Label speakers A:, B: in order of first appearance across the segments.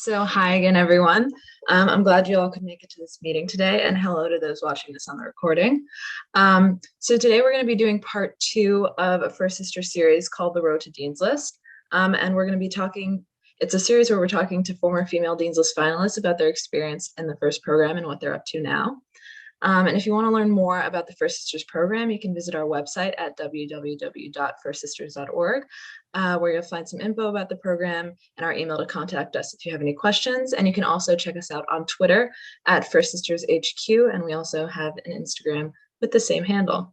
A: So hi again, everyone. I'm glad you all could make it to this meeting today, and hello to those watching this on the recording. So today we're going to be doing part 2 of a First Sister series called The Road to Dean's List. And we're going to be talking, it's a series where we're talking to former female Dean's List finalists about their experience in the FIRST program and what they're up to now. And if you want to learn more about the First Sisters program, you can visit our website at www.firstsisters.org, where you'll find some info about the program and our email to contact us if you have any questions. And you can also check us out on Twitter at First Sisters HQ, and we also have an Instagram with the same handle.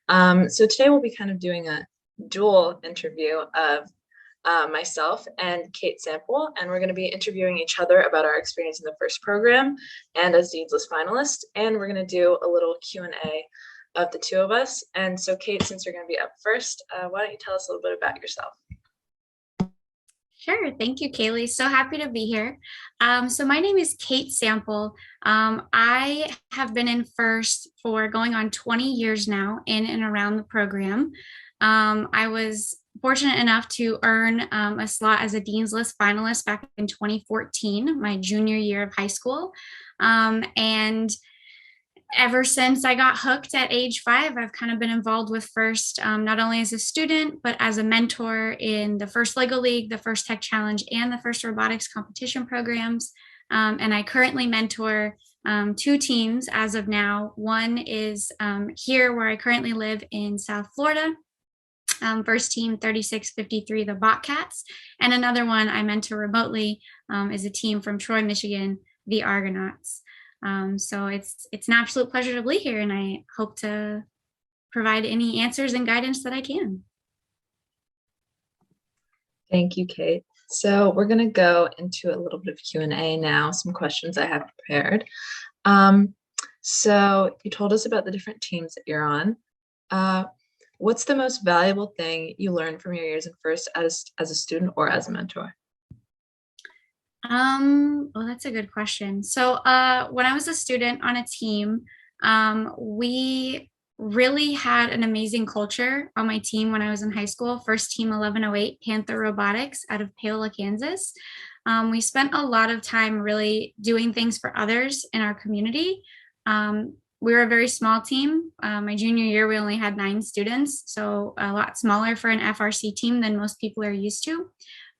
A: So today we'll be kind of doing a dual interview of myself and Kate Sample, and we're going to be interviewing each other about our experience in the FIRST program and as Dean's List finalists, and we're going to do a little Q&A of the two of us. And so Kate, since you're going to be up first, why don't you tell us a little bit about yourself?
B: Sure. Thank you, Kaylee. So happy to be here. So my name is Kate Sample. I have been in FIRST for going on 20 years now in and around the program. I was fortunate enough to earn a slot as a Dean's List finalist back in 2014, my junior year of high school. And ever since I got hooked at age 5, I've kind of been involved with FIRST, not only as a student, but as a mentor in the FIRST Lego League, the FIRST Tech Challenge, and the FIRST Robotics Competition programs. And I currently mentor 2 teams as of now. One is here where I currently live in South Florida. First team 3653, the Bobcats, and another one I mentor remotely is a team from Troy, Michigan, the Argonauts. So it's an absolute pleasure to be here, and I hope to provide any answers and guidance that I can.
A: Thank you, Kate. So we're going to go into a little bit of Q&A now, some questions I have prepared. So you told us about the different teams that you're on. What's the most valuable thing you learned from your years in FIRST as a student or as a mentor?
B: Well, that's a good question. So when I was a student on a team, we really had an amazing culture on my team when I was in high school. First team 1108, Panther Robotics out of Paola, Kansas. We spent a lot of time really doing things for others in our community. We were a very small team. My junior year, we only had 9 students, so a lot smaller for an FRC team than most people are used to.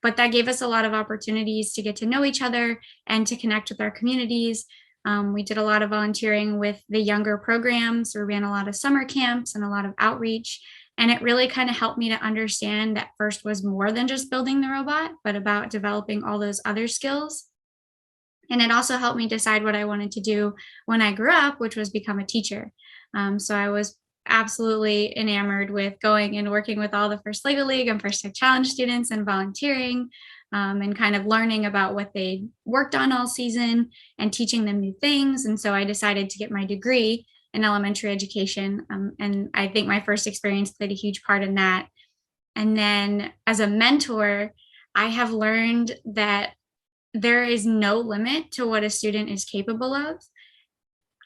B: But that gave us a lot of opportunities to get to know each other and to connect with our communities. We did a lot of volunteering with the younger programs. We ran a lot of summer camps and a lot of outreach. And it really kind of helped me to understand that FIRST was more than just building the robot, but about developing all those other skills. And it also helped me decide what I wanted to do when I grew up, which was become a teacher. So I was absolutely enamored with going and working with all the FIRST Lego League and FIRST Tech Challenge students and volunteering and kind of learning about what they worked on all season and teaching them new things. And so I decided to get my degree in elementary education. And I think my first experience played a huge part in that. And then as a mentor, I have learned that there is no limit to what a student is capable of.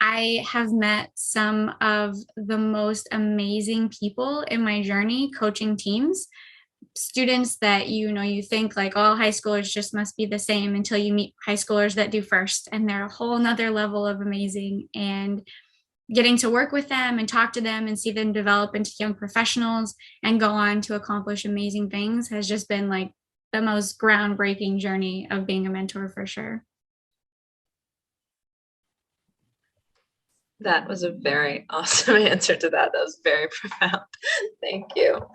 B: I have met some of the most amazing people in my journey coaching teams, students that you think like all high schoolers just must be the same until you meet high schoolers that do FIRST, and they're a whole nother level of amazing. And getting to work with them and talk to them and see them develop into young professionals and go on to accomplish amazing things has just been like the most groundbreaking journey of being a mentor for sure.
A: That was a very awesome answer to that. That was very profound. Thank you.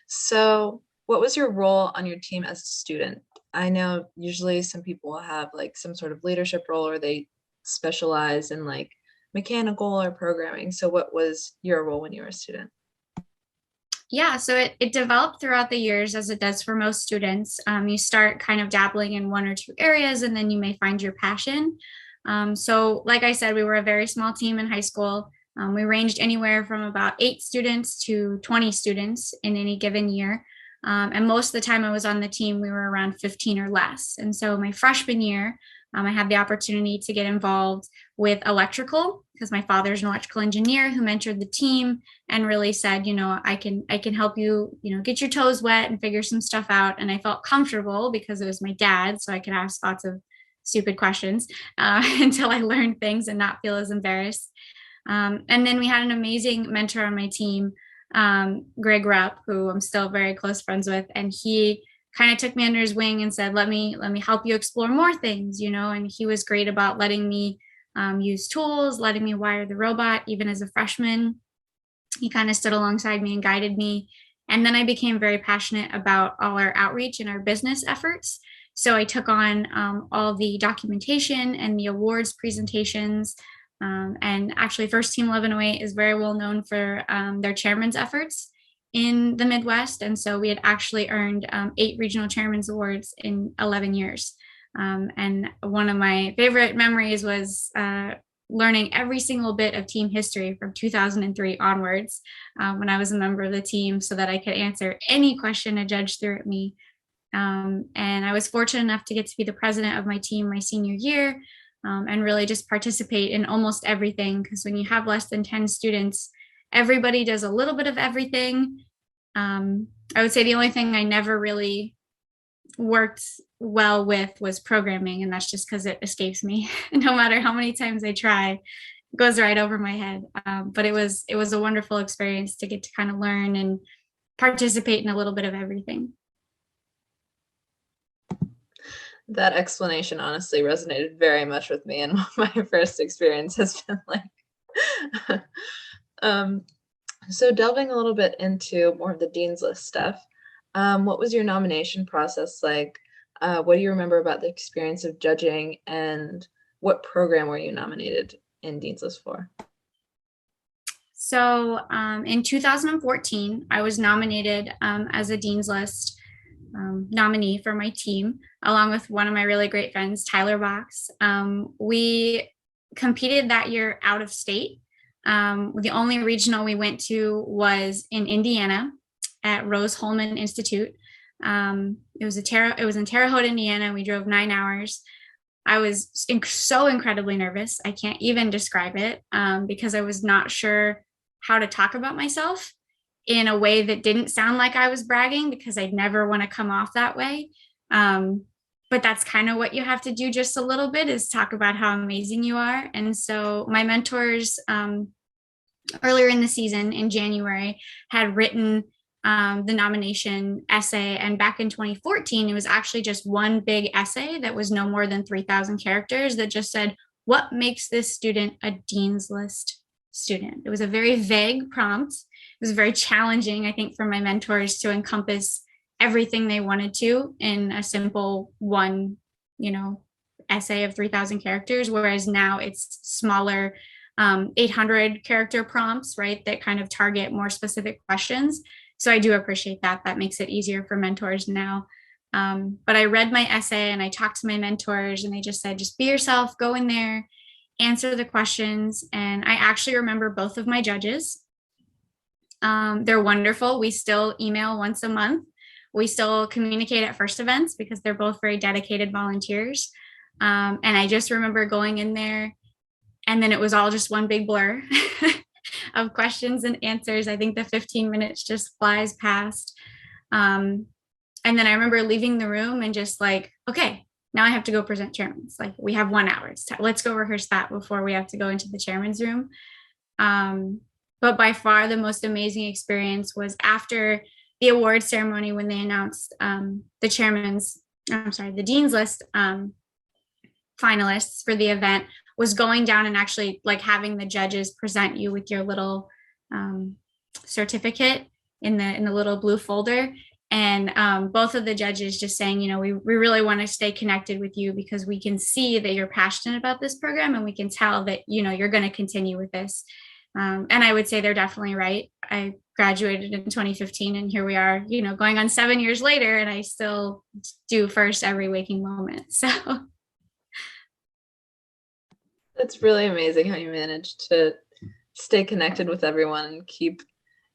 A: So what was your role on your team as a student? I know usually some people will have like some sort of leadership role, or they specialize in like mechanical or programming. So what was your role when you were a student?
B: Yeah, so it developed throughout the years, as it does for most students. You start kind of dabbling in 1 or 2 areas, and then you may find your passion. So like I said, we were a very small team in high school. We ranged anywhere from about 8 students to 20 students in any given year. And most of the time I was on the team, we were around 15 or less. And so my freshman year, I had the opportunity to get involved with electrical because my father's an electrical engineer who mentored the team and really said, I can help you, get your toes wet and figure some stuff out. And I felt comfortable because it was my dad, so I could ask lots of stupid questions until I learned things and not feel as embarrassed. And then we had an amazing mentor on my team, Greg Rupp, who I'm still very close friends with, and he kind of took me under his wing and said, let me help you explore more things, and he was great about letting me use tools, letting me wire the robot, even as a freshman. He kind of stood alongside me and guided me. And then I became very passionate about all our outreach and our business efforts. So I took on all the documentation and the awards presentations. And actually, First Team 1108 is very well known for their chairman's efforts in the Midwest. And so we had actually earned 8 regional chairman's awards in 11 years. And one of my favorite memories was learning every single bit of team history from 2003 onwards when I was a member of the team so that I could answer any question a judge threw at me. And I was fortunate enough to get to be the president of my team my senior year and really just participate in almost everything, because when you have less than 10 students, everybody does a little bit of everything. I would say the only thing I never really worked well with was programming, and that's just because it escapes me. No matter how many times I try, it goes right over my head. But it was a wonderful experience to get to kind of learn and participate in a little bit of everything.
A: That explanation honestly resonated very much with me, and my first experience has been like so delving a little bit into more of the Dean's List stuff, what was your nomination process like? What do you remember about the experience of judging, and what program were you nominated in Dean's List for?
B: So in 2014, I was nominated as a Dean's List nominee for my team, along with one of my really great friends, Tyler Box. We competed that year out of state. The only regional we went to was in Indiana at Rose-Hulman Institute. It was in Terre Haute, Indiana. We drove 9 hours. I was so incredibly nervous. I can't even describe it because I was not sure how to talk about myself in a way that didn't sound like I was bragging, because I'd never want to come off that way. But that's kind of what you have to do just a little bit, is talk about how amazing you are. And so my mentors earlier in the season in January had written the nomination essay. And back in 2014, it was actually just one big essay that was no more than 3,000 characters that just said, what makes this student a Dean's List student? It was a very vague prompt. It was very challenging, I think, for my mentors to encompass everything they wanted to in a simple one, essay of 3,000 characters, whereas now it's smaller 800 character prompts, right, that kind of target more specific questions. So I do appreciate that. That makes it easier for mentors now. But I read my essay and I talked to my mentors, and they just said, just be yourself, go in there, answer the questions. And I actually remember both of my judges. They're wonderful. We still email once a month. We still communicate at first events because they're both very dedicated volunteers. And I just remember going in there, and then it was all just one big blur of questions and answers. I think the 15 minutes just flies past. And then I remember leaving the room and just like, okay, now I have to go present chairman's. Like, we have 1 hour. Let's go rehearse that before we have to go into the chairman's room. But by far the most amazing experience was after the award ceremony, when they announced the Dean's List finalists for the event, was going down and actually like having the judges present you with your little certificate in the little blue folder. And both of the judges just saying, we really want to stay connected with you because we can see that you're passionate about this program, and we can tell that, you're going to continue with this. And I would say they're definitely right. I graduated in 2015, and here we are, going on 7 years later, and I still do first every waking moment. So
A: that's really amazing how you managed to stay connected with everyone and keep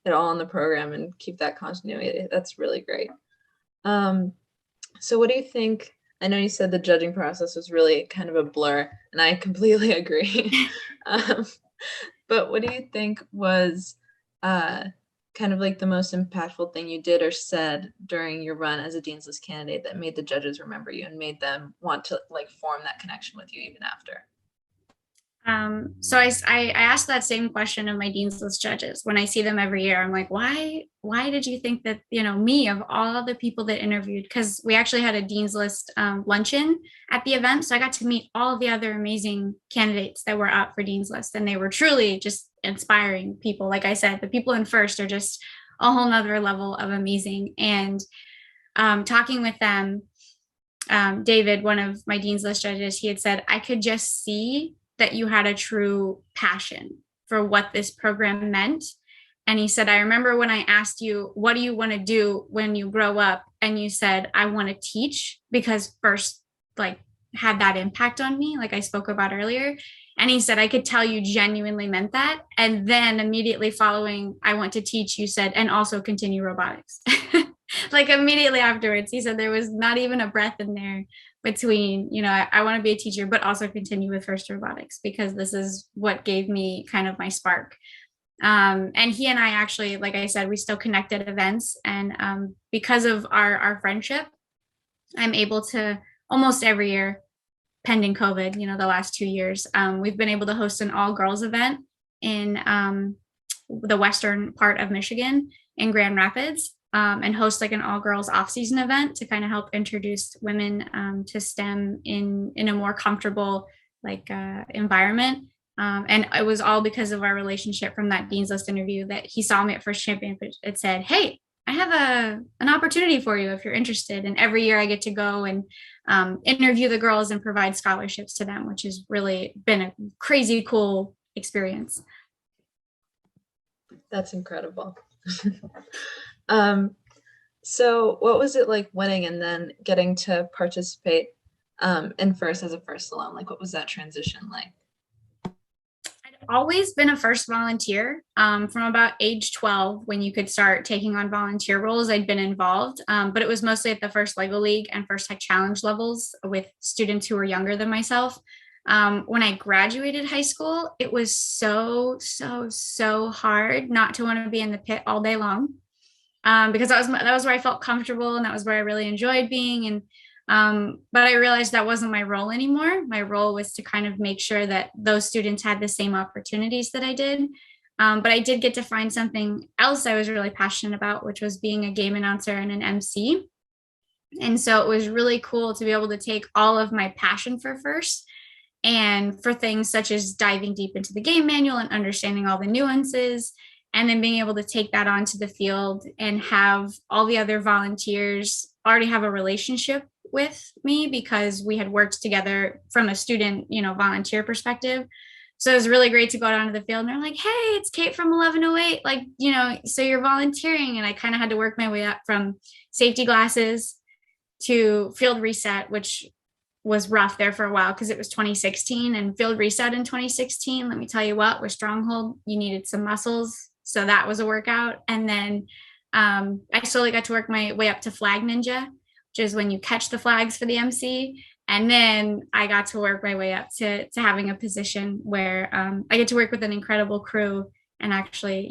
A: it all in the program and keep that continuity. That's really great. So what do you think I know you said the judging process was really kind of a blur, and I completely agree. um, but what do you think was kind of like the most impactful thing you did or said during your run as a Dean's List candidate that made the judges remember you and made them want to like form that connection with you even after?
B: So I asked that same question of my Dean's List judges when I see them every year. I'm like, why did you think that, me of all the people that interviewed? Because we actually had a Dean's List luncheon at the event. So I got to meet all of the other amazing candidates that were up for Dean's List. And they were truly just inspiring people. Like I said, the people in first are just a whole nother level of amazing. And talking with them, David, one of my Dean's List judges, he had said, I could just see that you had a true passion for what this program meant. And he said, I remember when I asked you, what do you want to do when you grow up? And you said, I want to teach, because first, like, had that impact on me, like I spoke about earlier. And he said, I could tell you genuinely meant that. And then immediately following, I want to teach, you said, and also continue robotics. Like immediately afterwards, he said there was not even a breath in there between, I want to be a teacher, but also continue with FRC robotics, because this is what gave me kind of my spark. And he and I actually, like I said, we still connect at events. And because of our friendship, I'm able to almost every year, pending COVID, the last 2 years, we've been able to host an all girls event in the western part of Michigan in Grand Rapids. And host like an all girls off-season event to kind of help introduce women to STEM in a more comfortable environment. And it was all because of our relationship from that Dean's List interview that he saw me at First Champion. It said, hey, I have an opportunity for you if you're interested. And every year I get to go and interview the girls and provide scholarships to them, which has really been a crazy cool experience.
A: That's incredible. So what was it like winning and then getting to participate in first as a first alum? Like, what was that transition like?
B: I'd always been a first volunteer from about age 12, when you could start taking on volunteer roles. I'd been involved, but it was mostly at the First Lego League and First Tech Challenge levels with students who were younger than myself. When I graduated high school, it was so hard not to want to be in the pit all day long. Because that was where I felt comfortable, and that was where I really enjoyed being. And but I realized that wasn't my role anymore. My role was to kind of make sure that those students had the same opportunities that I did. But I did get to find something else I was really passionate about, which was being a game announcer and an MC. And so it was really cool to be able to take all of my passion for first, and for things such as diving deep into the game manual and understanding all the nuances, and then being able to take that onto the field and have all the other volunteers already have a relationship with me, because we had worked together from a student, volunteer perspective. So it was really great to go out onto the field and they're like, hey, it's Kate from 1108. Like, so you're volunteering. And I kind of had to work my way up from safety glasses to field reset, which was rough there for a while because it was 2016, and field reset in 2016. Let me tell you what, with Stronghold, you needed some muscles. So that was a workout. And then I slowly got to work my way up to Flag Ninja, which is when you catch the flags for the MC. And then I got to work my way up to having a position where I get to work with an incredible crew and actually,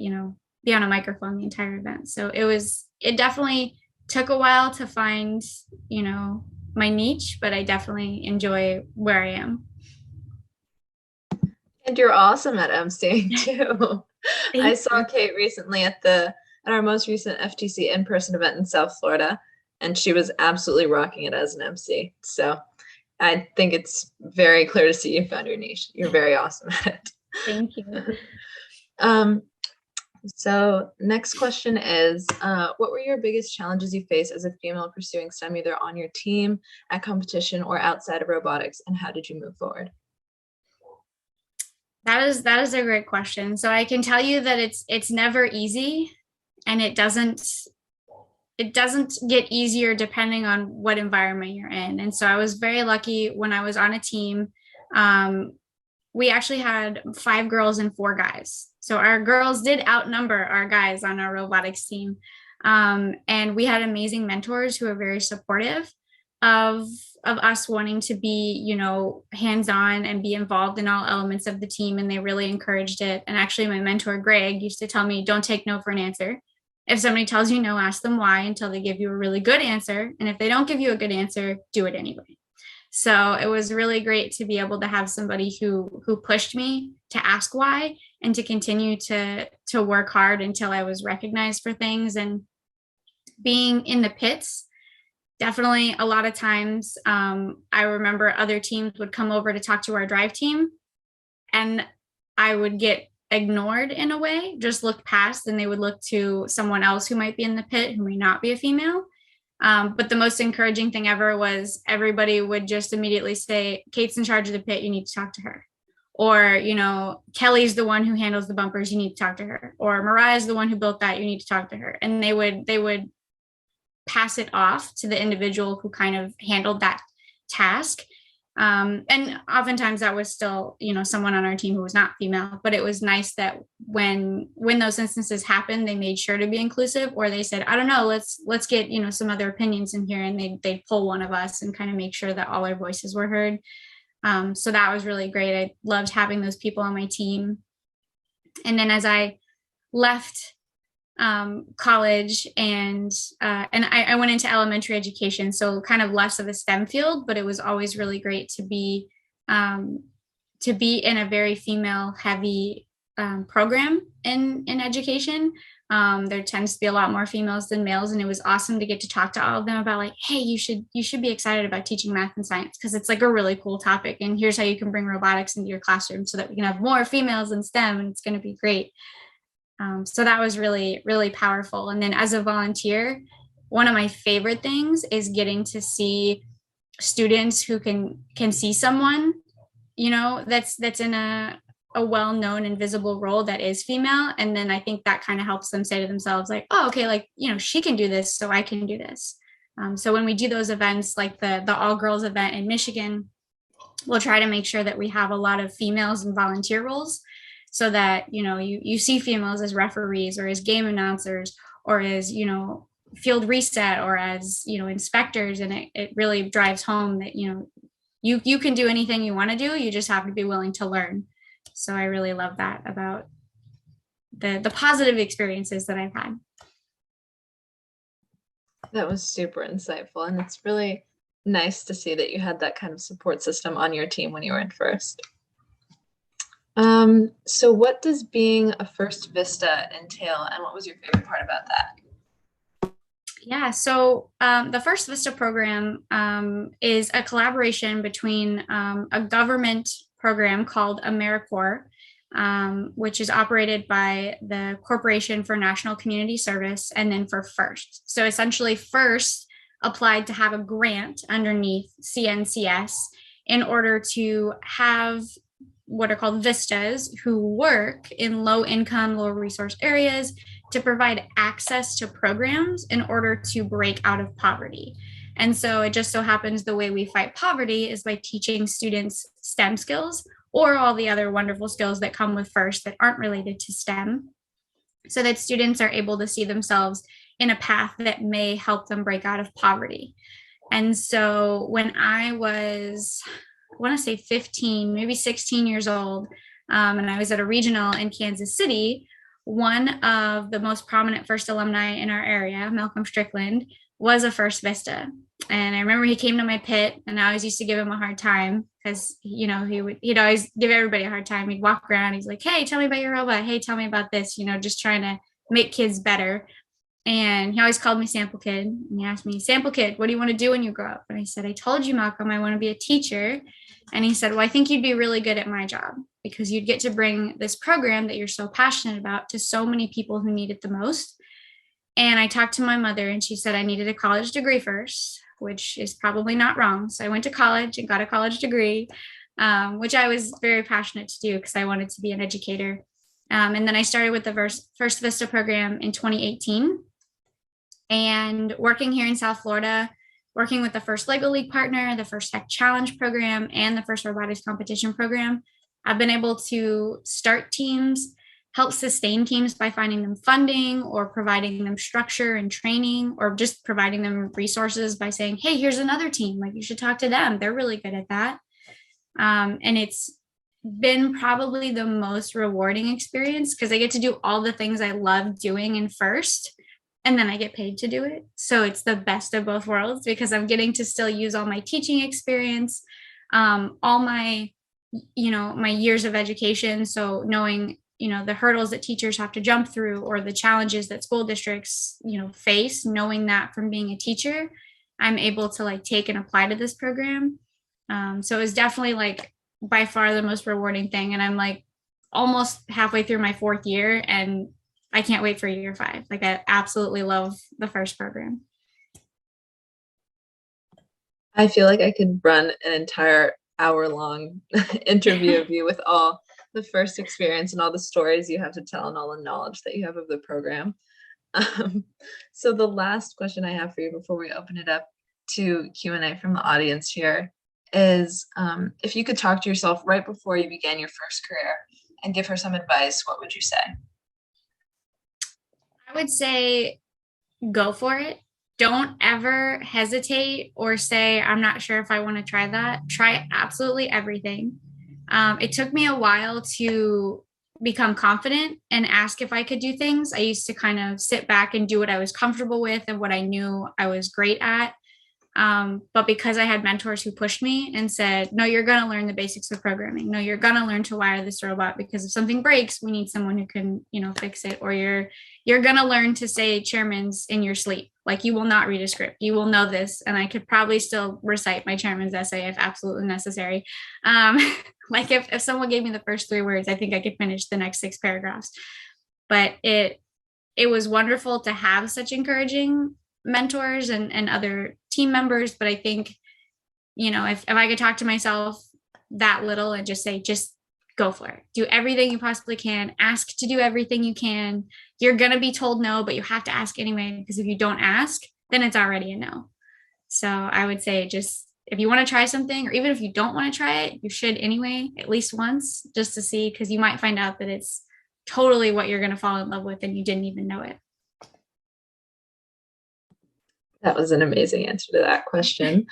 B: be on a microphone the entire event. So it definitely took a while to find, my niche, but I definitely enjoy where I am.
A: And you're awesome at emceeing too. I saw Kate recently at our most recent FTC in-person event in South Florida, and she was absolutely rocking it as an MC. So I think it's very clear to see you found your niche. You're very awesome at it.
B: Thank you.
A: So next question is, what were your biggest challenges you faced as a female pursuing STEM, either on your team, at competition, or outside of robotics, and how did you move forward?
B: That is a great question. So I can tell you that it's never easy, and it doesn't get easier depending on what environment you're in. And so I was very lucky when I was on a team. We actually had 5 girls and 4 guys. So our girls did outnumber our guys on our robotics team. And we had amazing mentors who were very supportive. of us wanting to be, you know, hands-on and be involved in all elements of the team, and they really encouraged it. And actually my mentor Greg used to tell me, don't take no for an answer. If somebody tells you no, ask them why until they give you a really good answer, and if they don't give you a good answer, do it anyway. So it was really great to be able to have somebody who pushed me to ask why and to continue to work hard until I was recognized for things. And being in the pits, definitely a lot of times, I remember other teams would come over to talk to our drive team, and I would get ignored in a way, just looked past, and they would look to someone else who might be in the pit who may not be a female. But the most encouraging thing ever was everybody would just immediately say, Kate's in charge of the pit, you need to talk to her. Or, you know, Kelly's the one who handles the bumpers, you need to talk to her. Or Mariah's the one who built that, you need to talk to her. And they would pass it off to the individual who kind of handled that task. And oftentimes that was still, you know, someone on our team who was not female, but it was nice that when those instances happened, they made sure to be inclusive, or they said, I don't know, let's get, you know, some other opinions in here. And they'd pull one of us and kind of make sure that all our voices were heard. So that was really great. I loved having those people on my team. And then as I left college and I went into elementary education, so kind of less of a STEM field, but it was always really great to be in a very female heavy program in education. There tends to be a lot more females than males, and it was awesome to get to talk to all of them about like, hey, you should be excited about teaching math and science because it's like a really cool topic, and here's how you can bring robotics into your classroom so that we can have more females in STEM, and it's going to be great. So that was really, really powerful. And then as a volunteer, one of my favorite things is getting to see students who can see someone, you know, that's in a well-known and visible role that is female. And then I think that kind of helps them say to themselves like, oh, okay, like, you know, she can do this, so I can do this. So when we do those events, like the all girls event in Michigan, we'll try to make sure that we have a lot of females in volunteer roles, so that, you know, you see females as referees or as game announcers or as, you know, field reset or as, you know, inspectors. And it really drives home that, you know, you can do anything you want to do. You just have to be willing to learn. So I really love that about the positive experiences that I've had.
A: That was super insightful. And it's really nice to see that you had that kind of support system on your team when you were in first. So what does being a First Vista entail, and what was your favorite part about that?
B: Yeah, so the First Vista program is a collaboration between a government program called AmeriCorps, which is operated by the Corporation for National Community Service, and then for FIRST. So essentially FIRST applied to have a grant underneath CNCS in order to have what are called vistas who work in low income, low resource areas to provide access to programs in order to break out of poverty. And so it just so happens the way we fight poverty is by teaching students STEM skills or all the other wonderful skills that come with FIRST that aren't related to STEM, so that students are able to see themselves in a path that may help them break out of poverty. And so when I was, I want to say 15, maybe 16 years old, and I was at a regional in Kansas City, one of the most prominent FIRST alumni in our area, Malcolm Strickland, was a First Vista. And I remember he came to my pit, and I always used to give him a hard time because, you know, he'd always give everybody a hard time. He'd walk around, he's like, hey, tell me about your robot. Hey, tell me about this, you know, just trying to make kids better. And he always called me Sample Kid. And he asked me, Sample Kid, what do you want to do when you grow up? And I said, I told you, Malcolm, I want to be a teacher. And he said, well, I think you'd be really good at my job because you'd get to bring this program that you're so passionate about to so many people who need it the most. And I talked to my mother, and she said I needed a college degree first, which is probably not wrong. So I went to college and got a college degree, which I was very passionate to do because I wanted to be an educator. And then I started with the First Vista program in 2018. And working here in South Florida, working with the First Lego League partner, the First Tech Challenge program, and the First Robotics Competition program, I've been able to start teams, help sustain teams by finding them funding or providing them structure and training, or just providing them resources by saying, hey, here's another team, like you should talk to them, they're really good at that. And it's been probably the most rewarding experience because I get to do all the things I love doing in FIRST, and then I get paid to do it. So it's the best of both worlds because I'm getting to still use all my teaching experience, all my, my years of education. So knowing, the hurdles that teachers have to jump through or the challenges that school districts, face, knowing that from being a teacher, I'm able to like take and apply to this program. So it was definitely like by far the most rewarding thing. And I'm like almost halfway through my 4th year and I can't wait for year 5. Like I absolutely love the FIRST program.
A: I feel like I could run an entire hour-long interview of you with all the FIRST experience and all the stories you have to tell and all the knowledge that you have of the program. So the last question I have for you before we open it up to Q&A from the audience here is if you could talk to yourself right before you began your first career and give her some advice, what would you say?
B: I would say go for it. Don't ever hesitate or say, I'm not sure if I want to try that. Try absolutely everything. It took me a while to become confident and ask if I could do things. I used to kind of sit back and do what I was comfortable with and what I knew I was great at. But because I had mentors who pushed me and said, no, you're going to learn the basics of programming. No, you're going to learn to wire this robot because if something breaks, we need someone who can, fix it. Or you're going to learn to say chairman's in your sleep. Like you will not read a script. You will know this. And I could probably still recite my chairman's essay if absolutely necessary. Like if someone gave me the first 3 words, I think I could finish the next 6 paragraphs. But it was wonderful to have such encouraging mentors and other team members. But I think, if I could talk to myself that little and just say, just go for it. Do everything you possibly can. Ask to do everything you can. You're going to be told no, but you have to ask anyway, because if you don't ask, then it's already a no. So I would say just, if you want to try something, or even if you don't want to try it, you should anyway, at least once, just to see, because you might find out that it's totally what you're going to fall in love with and you didn't even know it.
A: That was an amazing answer to that question.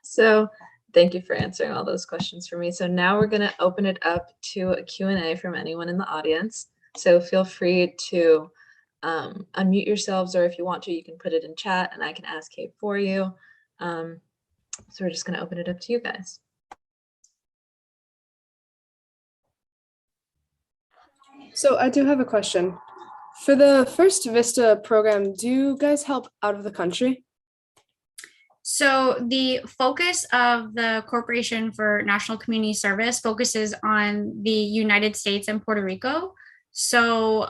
A: So thank you for answering all those questions for me. So now we're going to open it up to a Q&A from anyone in the audience. So feel free to unmute yourselves, or if you want to, you can put it in chat and I can ask Kate for you. So we're just going to open it up to you guys.
C: So I do have a question. For the First Vista program, do you guys help out of the country?
B: So the focus of the Corporation for National Community Service focuses on the United States and Puerto Rico. So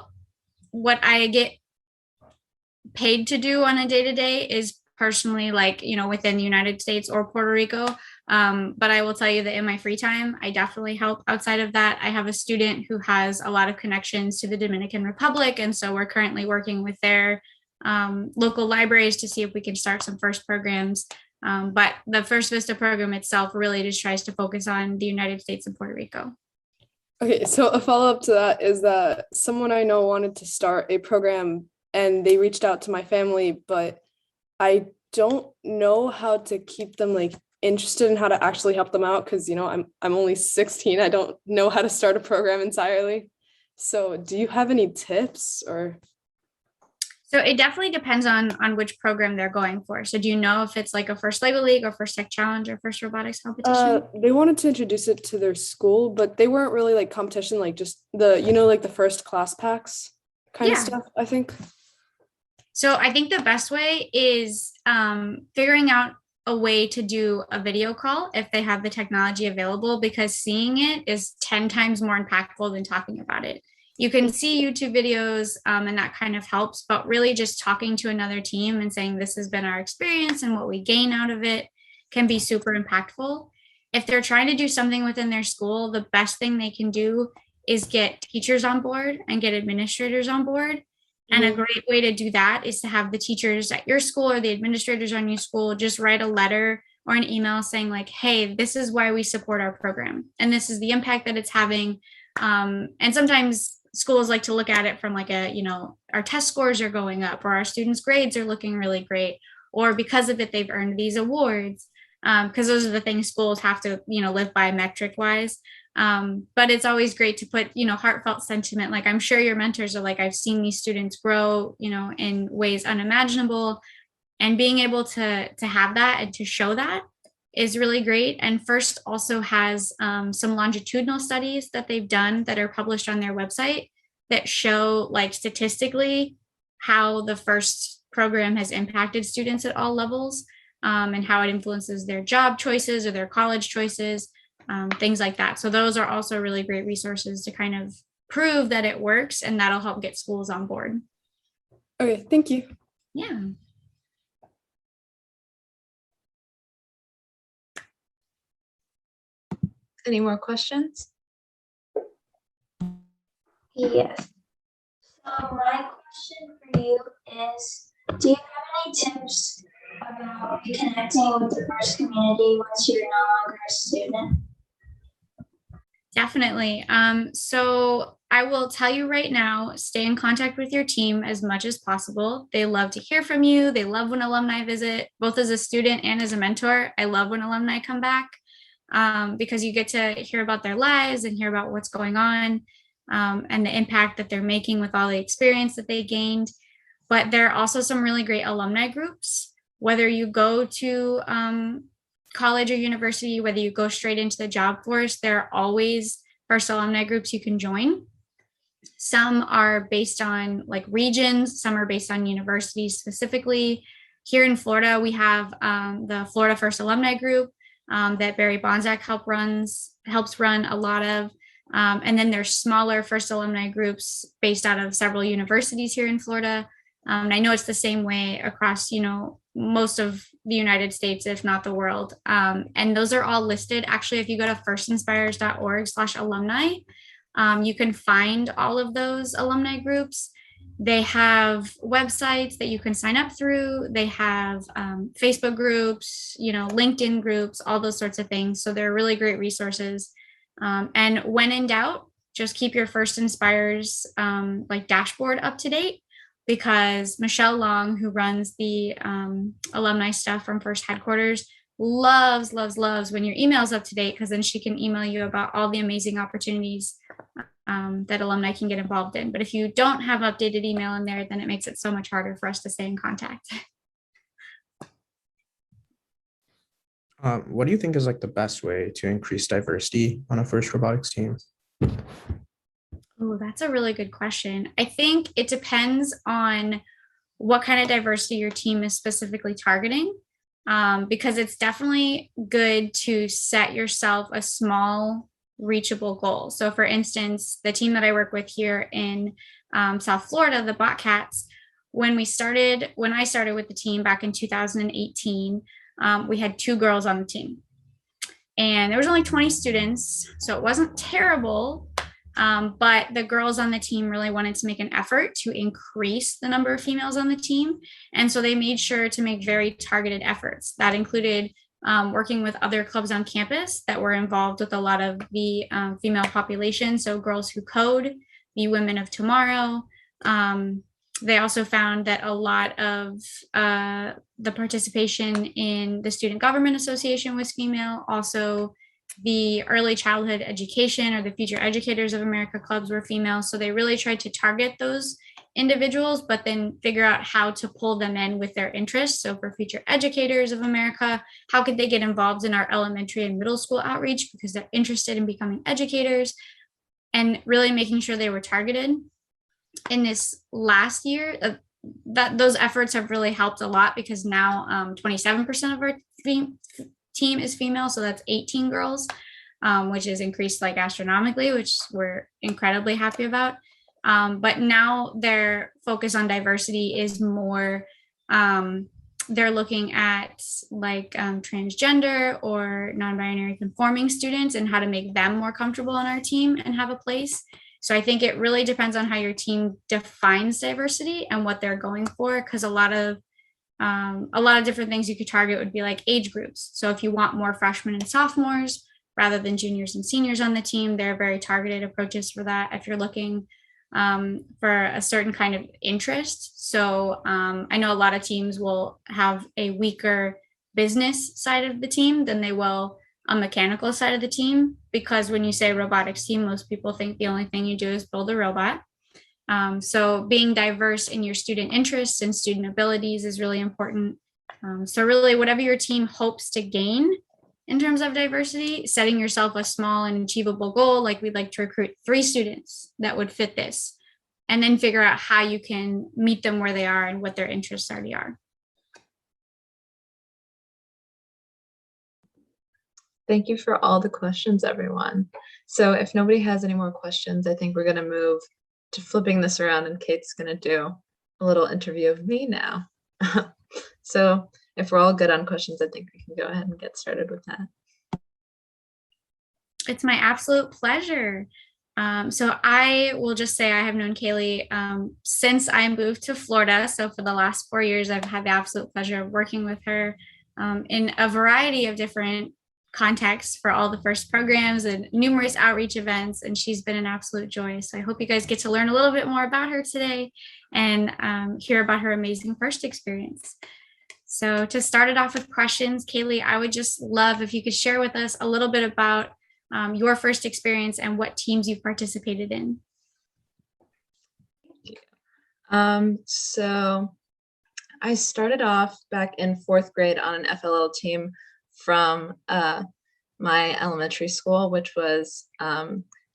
B: what I get paid to do on a day-to-day is personally within the United States or Puerto Rico. But I will tell you that in my free time, I definitely help outside of that. I have a student who has a lot of connections to the Dominican Republic. And so we're currently working with their local libraries to see if we can start some FIRST programs. But the First Vista program itself really just tries to focus on the United States and Puerto Rico.
C: Okay, so a follow-up to that is that someone I know wanted to start a program and they reached out to my family, but I don't know how to keep them interested in how to actually help them out because I'm only 16. I don't know how to start a program entirely. So do you have any tips or?
B: So it definitely depends on which program they're going for. So do you know if it's like a First Lego League or First Tech Challenge or First Robotics Competition?
C: They wanted to introduce it to their school, but they weren't really competition, just the, the first class packs kind of stuff, I think.
B: So I think the best way is figuring out a way to do a video call if they have the technology available, because seeing it is 10 times more impactful than talking about it. You can see YouTube videos and that kind of helps, but really just talking to another team and saying, this has been our experience and what we gain out of it can be super impactful. If they're trying to do something within their school, the best thing they can do is get teachers on board and get administrators on board. And a great way to do that is to have the teachers at your school or the administrators on your school just write a letter or an email saying hey, this is why we support our program. And this is the impact that it's having. And sometimes schools like to look at it from like a, our test scores are going up, or our students' grades are looking really great, or because of it, they've earned these awards. Because those are the things schools have to, live by metric wise. But it's always great to put, heartfelt sentiment. Like, I'm sure your mentors are like, I've seen these students grow, in ways unimaginable, and being able to have that and to show that is really great. And FIRST also has some longitudinal studies that they've done that are published on their website that show, like, statistically how the FIRST program has impacted students at all levels, and how it influences their job choices or their college choices, things like that. So those are also really great resources to kind of prove that it works, and that'll help get schools on board.
C: Okay, thank you.
B: Yeah.
A: Any more questions?
D: Yes. So my question for you is, do you have any tips about reconnecting with the FIRST community once you're no longer a student?
B: Definitely. So I will tell you right now, stay in contact with your team as much as possible. They love to hear from you. They love when alumni visit, both as a student and as a mentor. I love when alumni come back, because you get to hear about their lives and hear about what's going on, and the impact that they're making with all the experience that they gained. But there are also some really great alumni groups, whether you go to college or university, whether you go straight into the job force, there are always FIRST alumni groups you can join. Some are based on like regions, some are based on universities specifically. Here in Florida, we have the Florida FIRST alumni group that Barry Bonzak helps run a lot of. And then there's smaller FIRST alumni groups based out of several universities here in Florida. And I know it's the same way across, most of the United States, if not the world. And those are all listed. Actually, if you go to firstinspires.org/alumni, you can find all of those alumni groups. They have websites that you can sign up through. They have Facebook groups, LinkedIn groups, all those sorts of things. So they're really great resources. And when in doubt, just keep your FIRST Inspires dashboard up to date, because Michelle Long, who runs the alumni stuff from FIRST headquarters, loves when your email's up to date, because then she can email you about all the amazing opportunities that alumni can get involved in. But if you don't have updated email in there, then it makes it so much harder for us to stay in contact.
E: What do you think is like the best way to increase diversity on a FIRST robotics team?
B: Oh, that's a really good question. I think it depends on what kind of diversity your team is specifically targeting, because it's definitely good to set yourself a small, reachable goal. So for instance, the team that I work with here in South Florida, the Bobcats, when I started with the team back in 2018, we had 2 girls on the team. And there was only 20 students, so it wasn't terrible. But the girls on the team really wanted to make an effort to increase the number of females on the team. And so they made sure to make very targeted efforts. That included working with other clubs on campus that were involved with a lot of the female population. So Girls Who Code, the Women of Tomorrow. They also found that a lot of the participation in the Student Government Association was female. Also, the Early Childhood Education or the Future Educators of America clubs were female. So they really tried to target those individuals, but then figure out how to pull them in with their interests. So for Future Educators of America, how could they get involved in our elementary and middle school outreach because they're interested in becoming educators, and really making sure they were targeted. In this last year, those efforts have really helped a lot, because now 27% of our team is female, so that's 18 girls, which is increased like astronomically, which we're incredibly happy about. But now their focus on diversity is more, they're looking at like transgender or non-binary conforming students and how to make them more comfortable on our team and have a place. So I think it really depends on how your team defines diversity and what they're going for, because a lot of different things you could target would be like age groups. So if you want more freshmen and sophomores, rather than juniors and seniors on the team. There are very targeted approaches for that if you're looking for a certain kind of interest. So I know a lot of teams will have a weaker business side of the team than they will a mechanical side of the team, because when you say robotics team, most people think the only thing you do is build a robot. So being diverse in your student interests and student abilities is really important. So really, whatever your team hopes to gain in terms of diversity, setting yourself a small and achievable goal, like we'd like to recruit 3 students that would fit this, and then figure out how you can meet them where they are and what their interests already are.
A: Thank you for all the questions, everyone. So if nobody has any more questions, I think we're going to move to flipping this around, and Kate's going to do a little interview of me now. So if we're all good on questions, I think we can go ahead and get started with that.
B: It's my absolute pleasure. So I will just say I have known Kaylee since I moved to Florida. So for the last 4 years, I've had the absolute pleasure of working with her in a variety of different contexts for all the FIRST programs and numerous outreach events, and she's been an absolute joy. So I hope you guys get to learn a little bit more about her today and hear about her amazing FIRST experience. So to start it off with questions, Kaylee, I would just love if you could share with us a little bit about your FIRST experience and what teams you've participated in.
A: So I started off back in 4th grade on an FLL team from my elementary school, which was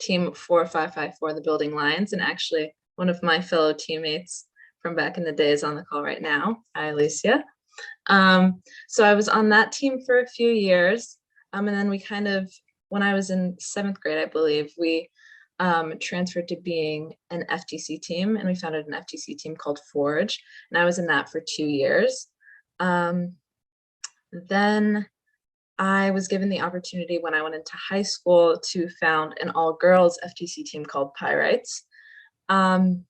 A: team 4554, the Building Lions. And actually one of my fellow teammates from back in the day is on the call right now. Hi, Alicia. So I was on that team for a few years. And then we kind of, when I was in 7th grade, I believe, we transferred to being an FTC team, and we founded an FTC team called Forge. And I was in that for 2 years. Then I was given the opportunity when I went into high school to found an all-girls FTC team called Pyrites. And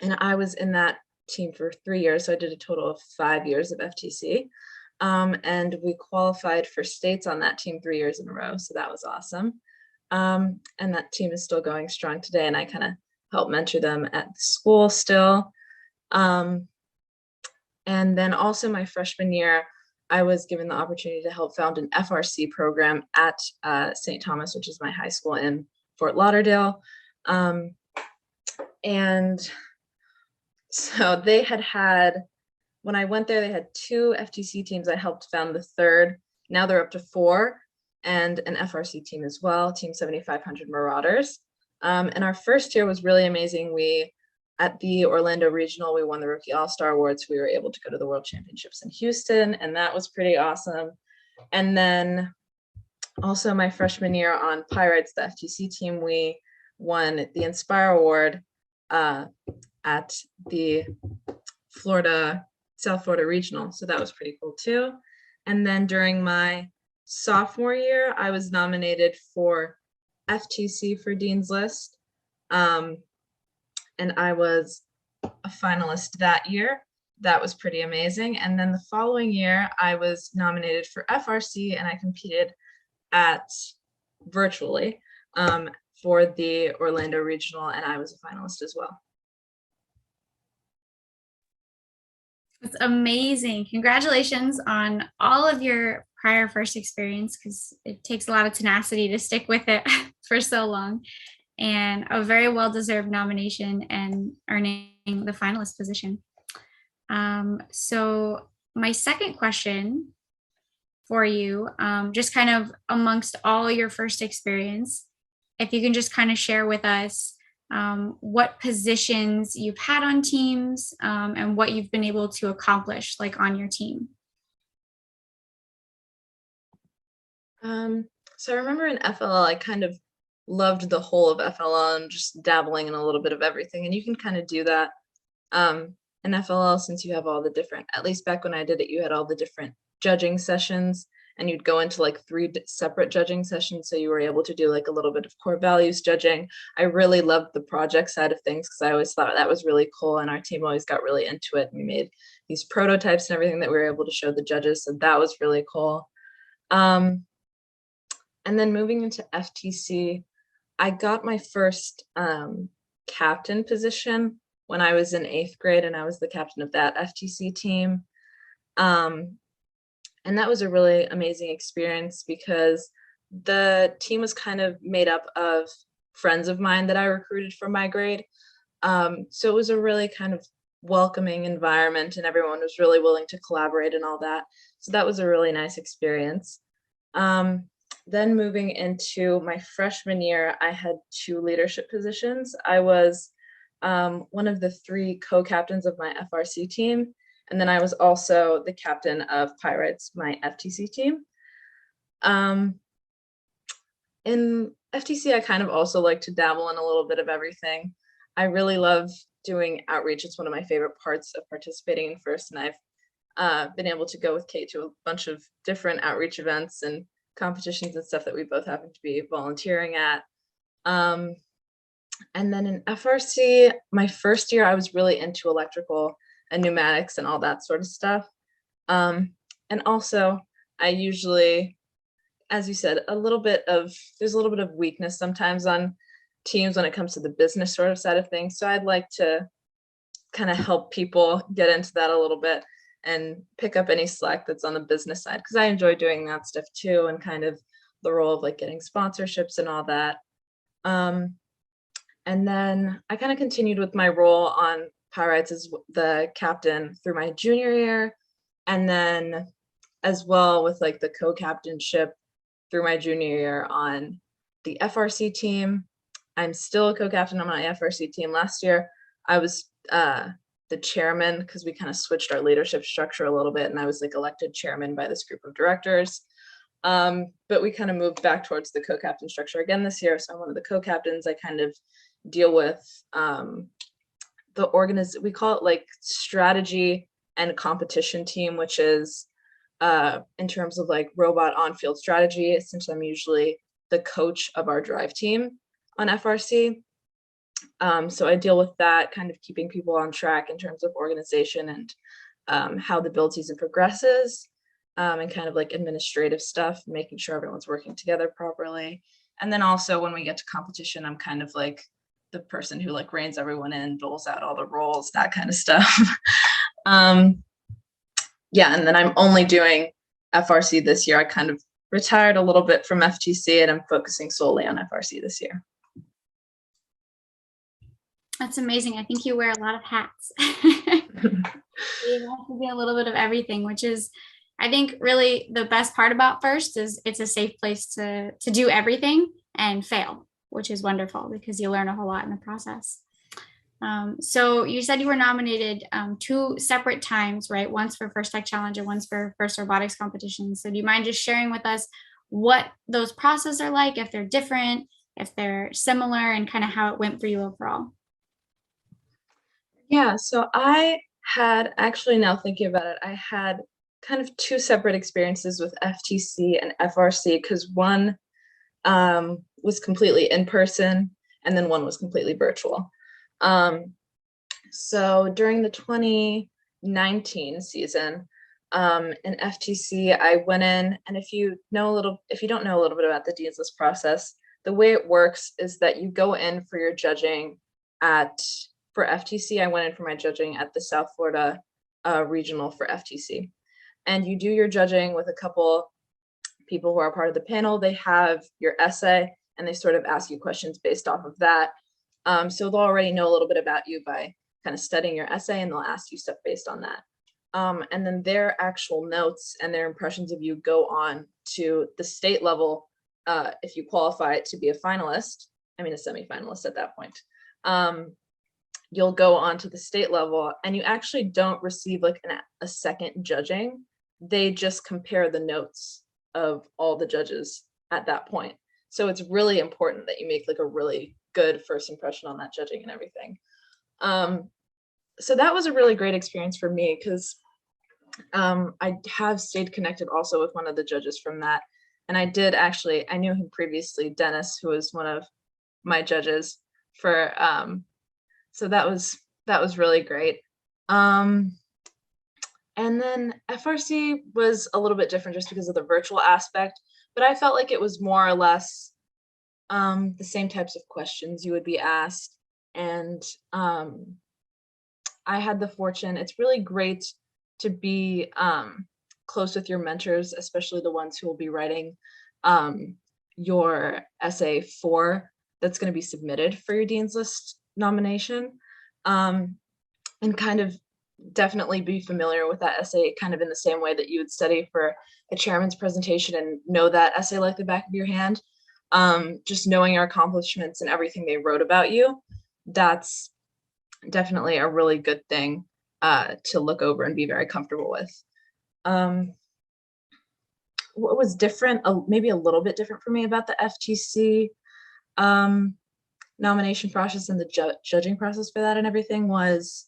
A: I was in that team for 3 years, so I did a total of 5 years of FTC. And we qualified for states on that team 3 years in a row, so that was awesome. And that team is still going strong today, and I kind of help mentor them at the school still. And then also my freshman year, I was given the opportunity to help found an FRC program at St. Thomas, which is my high school in Fort Lauderdale. And so they had, when I went there, they had 2 FTC teams. I helped found the 3rd. Now they're up to 4, and an FRC team as well, Team 7500 Marauders. And our first year was really amazing. At the Orlando Regional, we won the Rookie All-Star Awards. We were able to go to the World Championships in Houston, and that was pretty awesome. And then also my freshman year on Pyrites, the FTC team, we won the Inspire Award at the South Florida Regional. So that was pretty cool too. And then during my sophomore year, I was nominated for FTC for Dean's List. And I was a finalist that year. That was pretty amazing. And then the following year, I was nominated for FRC, and I competed virtually for the Orlando Regional, and I was a finalist as well.
B: It's amazing. Congratulations on all of your prior FIRST experience, because it takes a lot of tenacity to stick with it for so long. And a very well-deserved nomination and earning the finalist position. So my second question for you, just kind of amongst all your FIRST experience, if you can just kind of share with us what positions you've had on teams and what you've been able to accomplish like on your team.
A: So I remember in FLL, I kind of loved the whole of FLL and just dabbling in a little bit of everything. And you can kind of do that in FLL, since you have all the different, at least back when I did it, you had all the different judging sessions, and you'd go into like 3 separate judging sessions. So you were able to do like a little bit of core values judging. I really loved the project side of things, because I always thought that was really cool. And our team always got really into it. We made these prototypes and everything that we were able to show the judges. So that was really cool. And then moving into FTC, I got my first captain position when I was in 8th grade, and I was the captain of that FTC team. And that was a really amazing experience because the team was kind of made up of friends of mine that I recruited from my grade. So it was a really kind of welcoming environment, and everyone was really willing to collaborate and all that. So that was a really nice experience. Then moving into my freshman year, I had 2 leadership positions. I was one of the 3 co-captains of my FRC team, and then I was also the captain of Pirates, my FTC team. In FTC, I kind of also like to dabble in a little bit of everything. I really love doing outreach. It's one of my favorite parts of participating in FIRST, and I've been able to go with Kate to a bunch of different outreach events and competitions and stuff that we both happen to be volunteering at. And then in FRC, my first year, I was really into electrical and pneumatics and all that sort of stuff. And also, I usually, as you said, there's a little bit of weakness sometimes on teams when it comes to the business sort of side of things. So I'd like to kind of help people get into that a little bit and pick up any slack that's on the business side, because I enjoy doing that stuff too, and kind of the role of like getting sponsorships and all that. And then I kind of continued with my role on Pirates as the captain through my junior year, and then as well with like the co-captainship through my junior year on the FRC team. I'm still a co-captain on my FRC team. Last year, I was the chairman because we kind of switched our leadership structure a little bit, and I was like elected chairman by this group of directors. But we kind of moved back towards the co-captain structure again this year. So I'm one of the co-captains. I kind of deal with we call it like strategy and competition team, which is in terms of like robot on-field strategy. Essentially, I'm usually the coach of our drive team on FRC. So I deal with that, kind of keeping people on track in terms of organization and how the build season progresses, and kind of like administrative stuff, making sure everyone's working together properly. And then also when we get to competition, I'm kind of like the person who like reins everyone in, doles out all the roles, that kind of stuff. Yeah, and then I'm only doing FRC this year. I kind of retired a little bit from FTC, and I'm focusing solely on FRC this year.
B: That's amazing. I think you wear a lot of hats. You have to be a little bit of everything, which is, I think, really the best part about FIRST is it's a safe place to do everything and fail, which is wonderful because you learn a whole lot in the process. So you said you were nominated 2 separate times, right? Once for First Tech Challenge and once for First Robotics Competition. So do you mind just sharing with us what those processes are like, if they're different, if they're similar, and kind of how it went for you overall?
A: Yeah, so I had actually, now thinking about it, I had kind of 2 separate experiences with FTC and FRC, because one was completely in person and then one was completely virtual. So during the 2019 season in FTC, I went in, and if you don't know a little bit about the Dean's List process, the way it works is that you go in for your judging for FTC. I went in for my judging at the South Florida regional for FTC, and you do your judging with a couple people who are part of the panel. They have your essay, and they sort of ask you questions based off of that. So they'll already know a little bit about you by kind of studying your essay, and they'll ask you stuff based on that. And then their actual notes and their impressions of you go on to the state level if you qualify to be a finalist, a semifinalist at that point. You'll go on to the state level, and you actually don't receive like a second judging. They just compare the notes of all the judges at that point. So it's really important that you make like a really good first impression on that judging and everything. So that was a really great experience for me, because I have stayed connected also with one of the judges from that. And I knew him previously, Dennis, who was one of my judges for, so that was really great. And then FRC was a little bit different just because of the virtual aspect, but but I felt like it was more or less the same types of questions you would be asked. And I had the fortune, it's really great to be close with your mentors, especially the ones who will be writing your essay that's going to be submitted for your Dean's List nomination, and kind of definitely be familiar with that essay kind of in the same way that you would study for a chairman's presentation and know that essay like the back of your hand. Just knowing your accomplishments and everything they wrote about you, that's definitely a really good thing to look over and be very comfortable with. What was different, maybe a little bit different for me about the FTC nomination process and the judging process for that and everything was,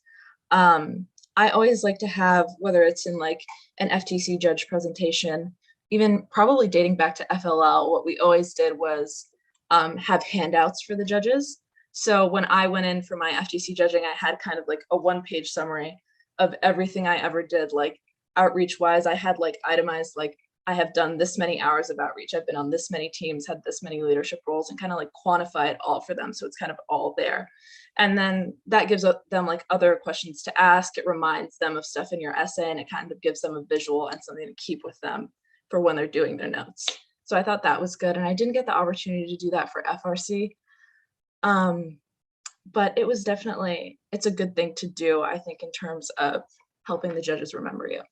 A: I always like to have, whether it's in like an FTC judge presentation, even probably dating back to FLL, what we always did was have handouts for the judges. So when I went in for my FTC judging, I had kind of like a one-page summary of everything I ever did, like outreach wise. I had like itemized, like I have done this many hours of outreach. I've been on this many teams, had this many leadership roles, and kind of like quantify it all for them. So it's kind of all there. And then that gives them like other questions to ask. It reminds them of stuff in your essay, and it kind of gives them a visual and something to keep with them for when they're doing their notes. So I thought that was good. And I didn't get the opportunity to do that for FRC. But it was definitely, it's a good thing to do, I think, in terms of helping the judges remember you.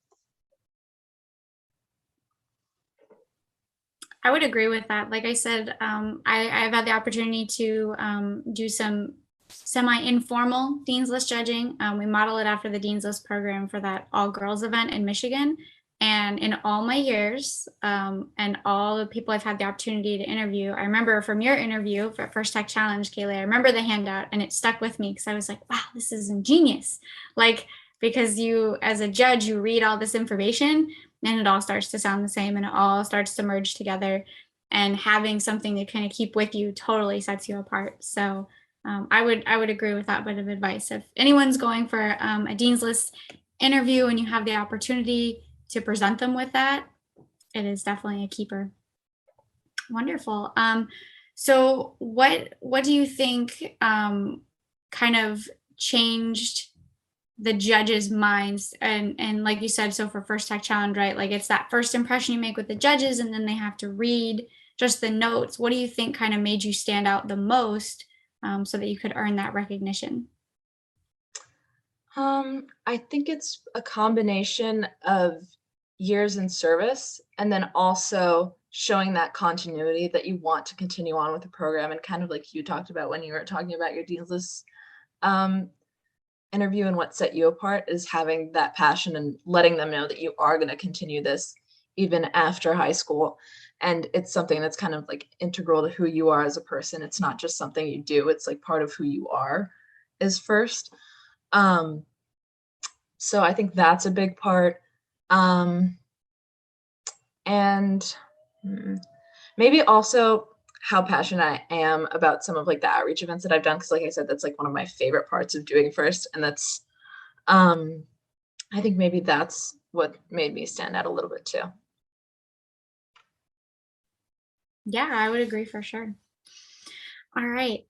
B: I would agree with that. Like I said, I've had the opportunity to do some semi-informal Dean's List judging. We model it after the Dean's List program for that all-girls event in Michigan. And in all my years and all the people I've had the opportunity to interview, I remember from your interview for First Tech Challenge, Kaylee, I remember the handout and it stuck with me because I was like, wow, this is ingenious. Like, because you, as a judge, you read all this information and it all starts to sound the same and it all starts to merge together, and having something to kind of keep with you totally sets you apart. So I would agree with that bit of advice. If anyone's going for a Dean's List interview and you have the opportunity to present them with that, it is definitely a keeper. Wonderful. So what do you think kind of changed the judges' minds? And like you said, so for First Tech Challenge, right? Like it's that first impression you make with the judges, and then they have to read just the notes. What do you think kind of made you stand out the most so that you could earn that recognition?
A: I think it's a combination of years in service and then also showing that continuity that you want to continue on with the program, and kind of like you talked about when you were talking about your Dean's List interview, and what set you apart is having that passion and letting them know that you are going to continue this even after high school. And it's something that's kind of like integral to who you are as a person. It's not just something you do, it's like part of who you are is first. So I think that's a big part. And maybe also how passionate I am about some of like the outreach events that I've done. Cause like I said, that's like one of my favorite parts of doing First. And that's, I think maybe that's what made me stand out a little bit too.
B: Yeah, I would agree for sure. All right.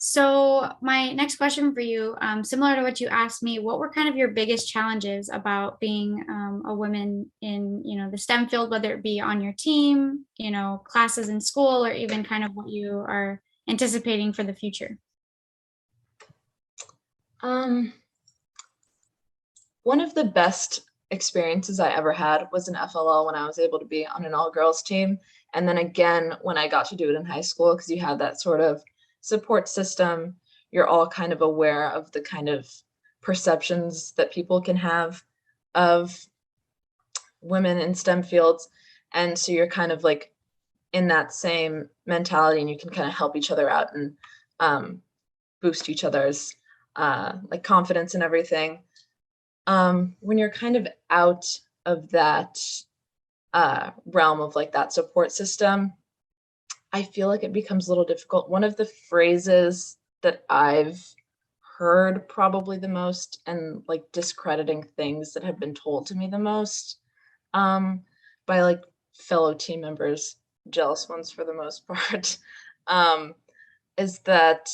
B: So my next question for you, similar to what you asked me, what were kind of your biggest challenges about being a woman in, the STEM field, whether it be on your team, classes in school, or even kind of what you are anticipating for the future?
A: One of the best experiences I ever had was in FLL when I was able to be on an all-girls team. And then again, when I got to do it in high school, because you have that sort of support system, you're all kind of aware of the kind of perceptions that people can have of women in STEM fields. And so you're kind of like in that same mentality, and you can kind of help each other out and boost each other's like confidence and everything. When you're kind of out of that realm of like that support system, I feel like it becomes a little difficult. One of the phrases that I've heard probably the most, and like discrediting things that have been told to me the most by like fellow team members, jealous ones for the most part, is that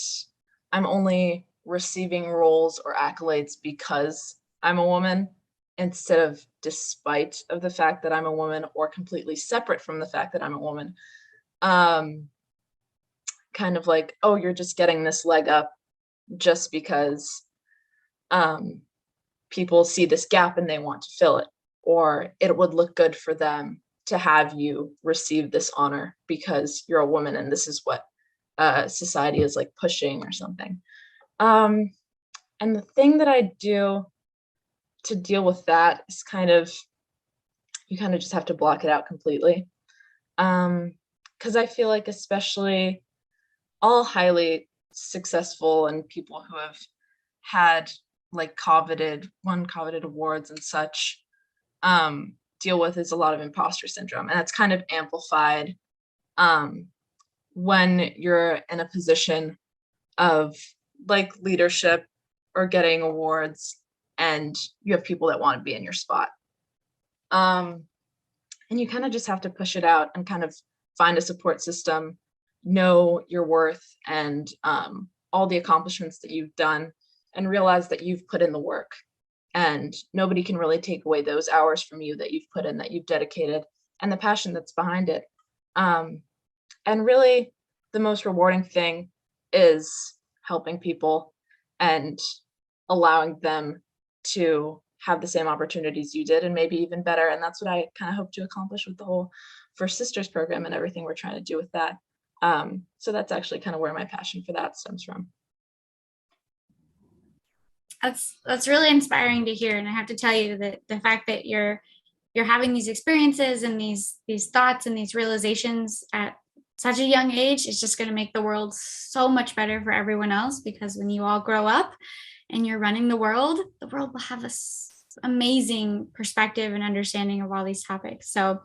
A: I'm only receiving roles or accolades because I'm a woman, instead of despite of the fact that I'm a woman, or completely separate from the fact that I'm a woman. Kind of like, oh, you're just getting this leg up just because people see this gap and they want to fill it, or it would look good for them to have you receive this honor because you're a woman and this is what society is like pushing or something. And the thing that I do to deal with that is you kind of just have to block it out completely. Because I feel like especially all highly successful and people who have had like won coveted awards and such, deal with is a lot of imposter syndrome. And it's kind of amplified when you're in a position of like leadership or getting awards and you have people that want to be in your spot. And you kind of just have to push it out and kind of find a support system, know your worth and all the accomplishments that you've done, and realize that you've put in the work and nobody can really take away those hours from you that you've put in, that you've dedicated, and the passion that's behind it. And really the most rewarding thing is helping people and allowing them to have the same opportunities you did and maybe even better. And that's what I kind of hope to accomplish with the whole First Sisters program and everything we're trying to do with that. So that's actually kind of where my passion for that stems from.
B: That's really inspiring to hear. And I have to tell you that the fact that you're having these experiences and these thoughts and these realizations at such a young age is just going to make the world so much better for everyone else, because when you all grow up and you're running the world will have this amazing perspective and understanding of all these topics. So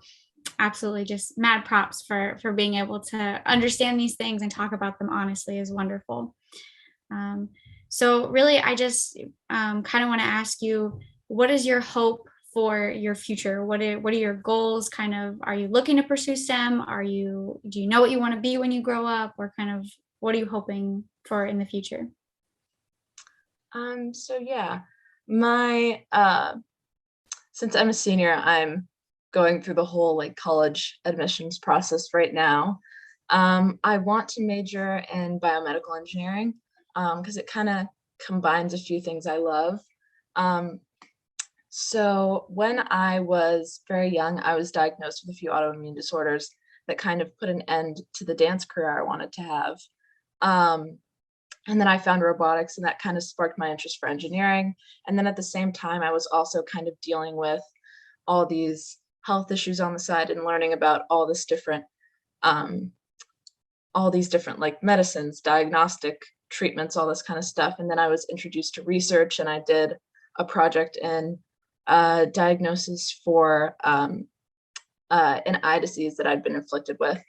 B: absolutely, just mad props for being able to understand these things and talk about them honestly is wonderful. So really, I just kind of want to ask you, what is your hope for your future? What are your goals? Kind of, are you looking to pursue STEM? Do you know what you want to be when you grow up, or kind of what are you hoping for in the future?
A: So yeah, since I'm a senior, I'm going through the whole like college admissions process right now. I want to major in biomedical engineering because it kind of combines a few things I love. So when I was very young, I was diagnosed with a few autoimmune disorders that kind of put an end to the dance career I wanted to have. And then I found robotics, and that kind of sparked my interest for engineering. And then at the same time, I was also kind of dealing with all these health issues on the side and learning about all these different like medicines, diagnostic treatments, all this kind of stuff. And then I was introduced to research, and I did a project in diagnosis for an eye disease that I'd been afflicted with.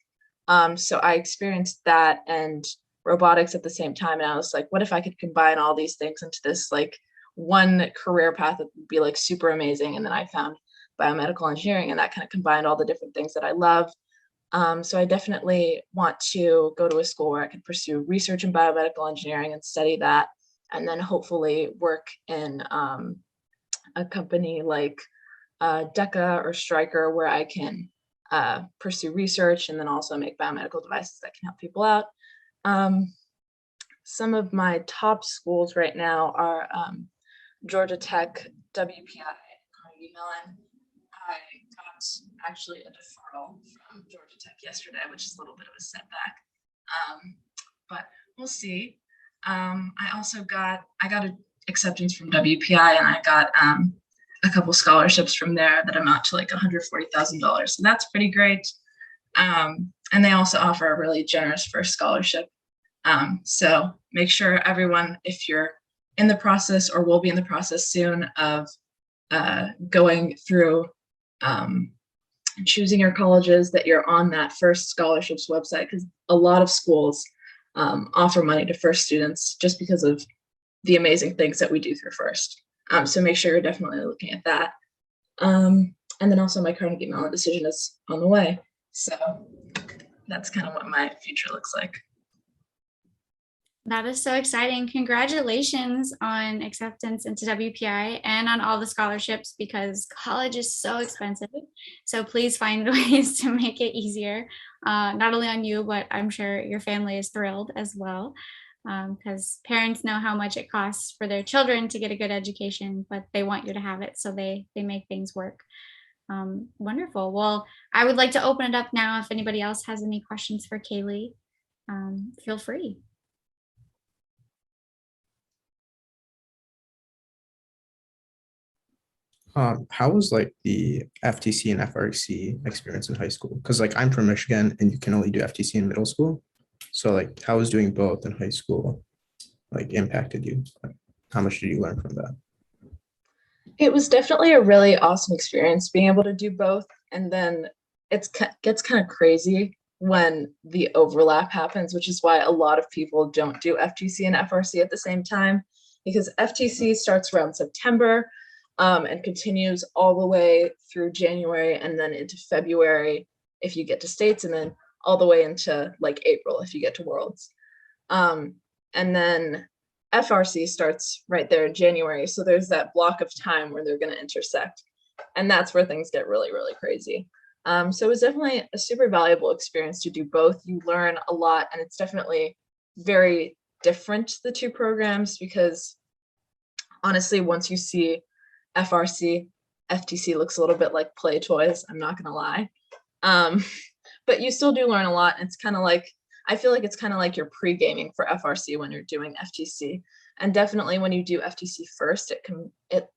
A: So I experienced that and robotics at the same time. And I was like, what if I could combine all these things into this like one career path that would be like super amazing? And then I found biomedical engineering, and that kind of combined all the different things that I love. So I definitely want to go to a school where I can pursue research in biomedical engineering and study that, and then hopefully work in a company like DECA or Stryker, where I can pursue research and then also make biomedical devices that can help people out. Some of my top schools right now are Georgia Tech, WPI, Carnegie Mellon. I got actually a deferral from Georgia Tech yesterday, which is a little bit of a setback, but we'll see. I got an acceptance from WPI, and I got a couple scholarships from there that amount to like $140,000. So that's pretty great. And they also offer a really generous first scholarship. So make sure everyone, if you're in the process or will be in the process soon of going through choosing your colleges, that you're on that First Scholarships website, because a lot of schools offer money to first students just because of the amazing things that we do through First. So make sure you're definitely looking at that. And then also my Carnegie Mellon decision is on the way. So that's kind of what my future looks like.
B: That is so exciting. Congratulations on acceptance into WPI and on all the scholarships, because college is so expensive. So please find ways to make it easier, not only on you, but I'm sure your family is thrilled as well, because parents know how much it costs for their children to get a good education, but they want you to have it. So they make things work. Wonderful. Well, I would like to open it up now. If anybody else has any questions for Kaylee, feel free.
E: How was like the FTC and FRC experience in high school? Because like I'm from Michigan and you can only do FTC in middle school. So like how was doing both in high school like impacted you? Like, how much did you learn from that?
A: It was definitely a really awesome experience being able to do both. And then it gets kind of crazy when the overlap happens, which is why a lot of people don't do FTC and FRC at the same time, because FTC starts around September and continues all the way through January and then into February if you get to states, and then all the way into like April if you get to Worlds. And then FRC starts right there in January. So there's that block of time where they're going to intersect. And that's where things get really, really crazy. So it was definitely a super valuable experience to do both. You learn a lot, and it's definitely very different, the two programs, because honestly, once you see FRC, FTC looks a little bit like play toys, I'm not going to lie. But you still do learn a lot. It's kind of like, I feel like it's kind of like you're pre-gaming for FRC when you're doing FTC. And definitely when you do FTC first, it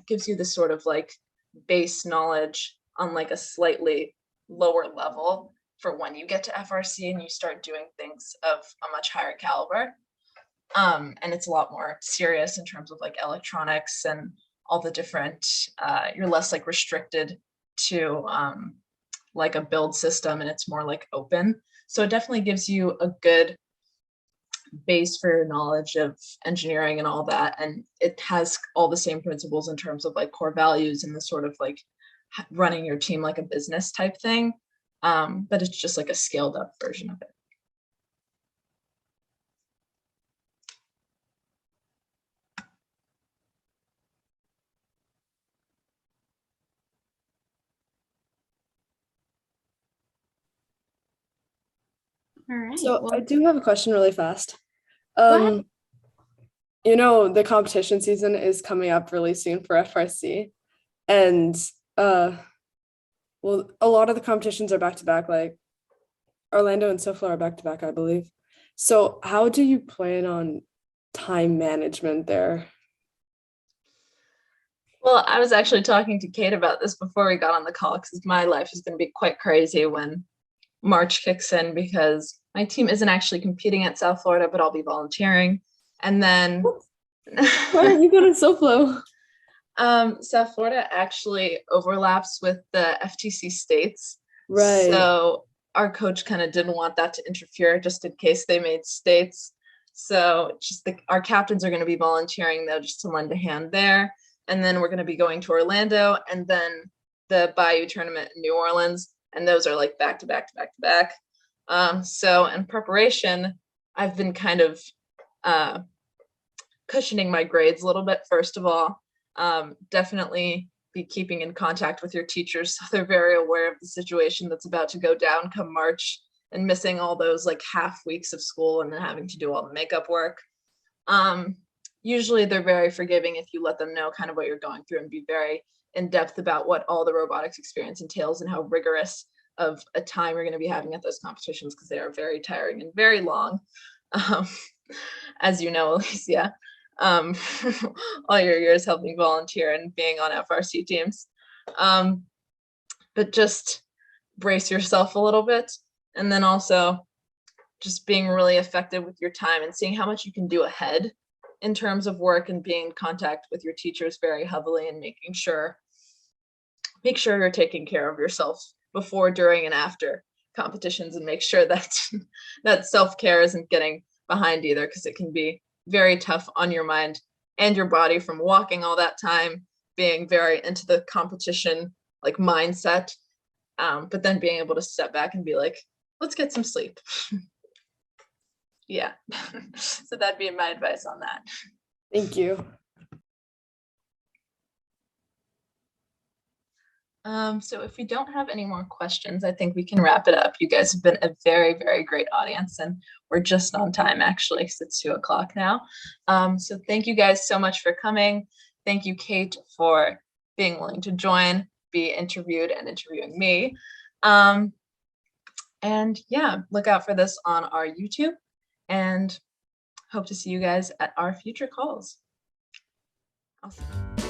A: gives you this sort of like base knowledge on like a slightly lower level for when you get to FRC and you start doing things of a much higher caliber. And it's a lot more serious in terms of like electronics and all the different, you're less like restricted to like a build system, and it's more like open. So it definitely gives you a good base for your knowledge of engineering and all that. And it has all the same principles in terms of like core values and the sort of like running your team like a business type thing. But it's just like a scaled up version of it.
B: All right.
C: So
B: well,
C: I do have a question really fast.
B: go ahead.
C: You know, the competition season is coming up really soon for FRC. And well, a lot of the competitions are back to back, like Orlando and SoFlo are back to back, I believe. So how do you plan on time management there?
A: Well, I was actually talking to Kate about this before we got on the call, because my life is going to be quite crazy when March kicks in, because my team isn't actually competing at South Florida, but I'll be volunteering. And then
C: Why aren't you going to SoFlo?
A: South Florida actually overlaps with the FTC states.
C: Right.
A: So our coach kind of didn't want that to interfere, just in case they made states. So just our captains are going to be volunteering though, just to lend a hand there. And then we're going to be going to Orlando, and then the Bayou tournament in New Orleans. And those are like back to back to back to back. So in preparation, I've been kind of cushioning my grades a little bit, first of all. Definitely be keeping in contact with your teachers so they're very aware of the situation that's about to go down come March, and missing all those like half weeks of school and then having to do all the makeup work. Usually they're very forgiving if you let them know kind of what you're going through and be very in depth about what all the robotics experience entails and how rigorous of a time you're going to be having at those competitions, because they are very tiring and very long. As you know, Alicia, all your years helping volunteer and being on FRC teams. But just brace yourself a little bit, and then also just being really effective with your time and seeing how much you can do ahead in terms of work, and being in contact with your teachers very heavily, and make sure you're taking care of yourself before, during, and after competitions, and make sure that that self-care isn't getting behind either, because it can be very tough on your mind and your body from walking all that time, being very into the competition like mindset, but then being able to step back and be like, let's get some sleep. Yeah. So that'd be my advice on that.
C: Thank you.
A: So if we don't have any more questions, I think we can wrap it up. You guys have been a very, very great audience, and we're just on time actually, because it's 2 o'clock now. So thank you guys so much for coming. Thank you, Kate, for being willing to join, be interviewed, and interviewing me. And yeah, look out for this on our YouTube, and hope to see you guys at our future calls. Awesome.